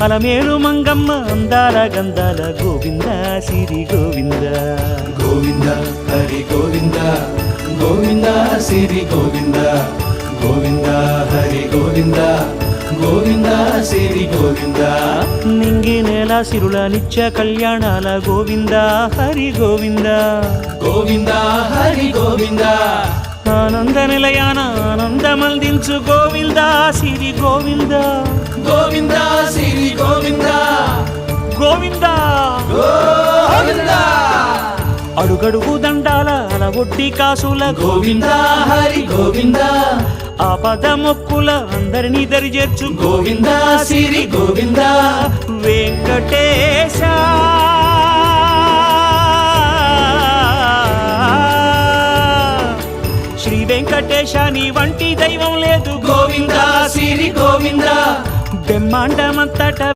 అలమేలు మంగమ్మ అందాల గంధాల గోవింద సిరి గోవింద గోవింద హరి గోవింద గోవింద సిరి గోవింద గోవింద హరి గోవింద గోవింద సిరి గోవింద నింగి నేల సిరుల నిత్య కళ్యాణాల గోవింద హరి గోవింద గోవింద హరి గోవింద ఆనంద నిలయాన ఆనందమందించు గోవింద సిరి గోవింద గోవింద సిరి గోవింద గోవింద గోవింద అడుగడుగు దండాల అలవొడ్డి కాసుల గోవింద హరి గోవింద ఆపద మొక్కుల అందరినీ దరిచేర్చు గోవింద సిరి గోవింద వెంకటేశ శ్రీ వెంకటేశ నీ వంటి దైవం లేదు గోవింద సిరి గోవింద బ్రహ్మాండమంతట